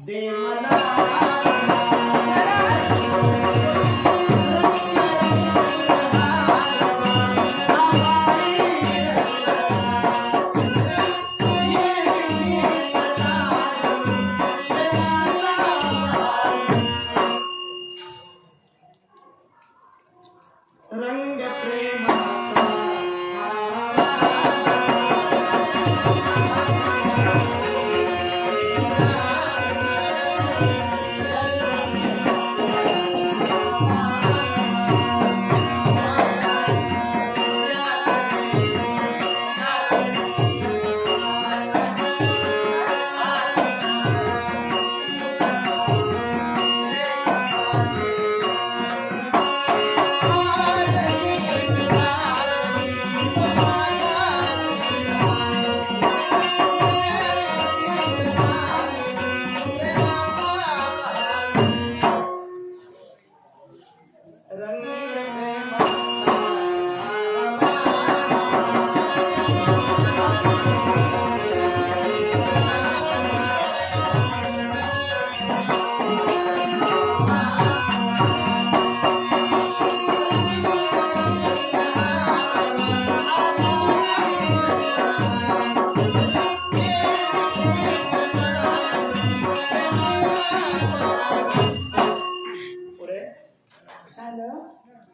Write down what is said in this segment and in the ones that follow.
दे मला रंग प्रेमाचा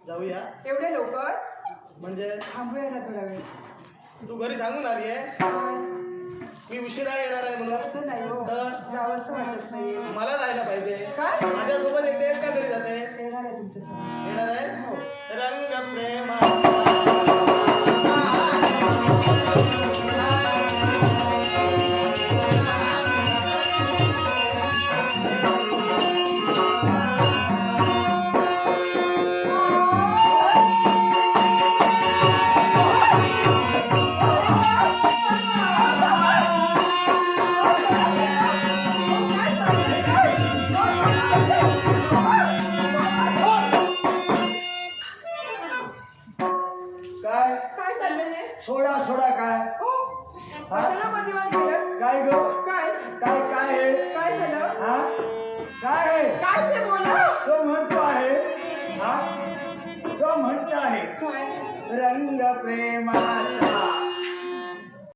जाऊया एवढे लवकर म्हणजे थांबूया ना थोडा वेळ. तू घरी सांगून आली आहे मी उशिरा येणार आहे म्हणून. असं नाही हो, तर जावंसं वाटत नाही. मला जायला पाहिजे. काय माझ्यासोबत एकटेच का घरी जाते? येणार आहे तुमच्यासमोर. येणार आहे हो. रंग प्रेमा काय काय चाललंय हे? सोडा सोडा काय हो, कशाला मध्यमान केलं? काय ग काय काय काय आहे काय झालं? हा काय आहे काय ते बोला. तो म्हणतो आहे हा तो म्हणतो आहे काय रंग प्रेमाचा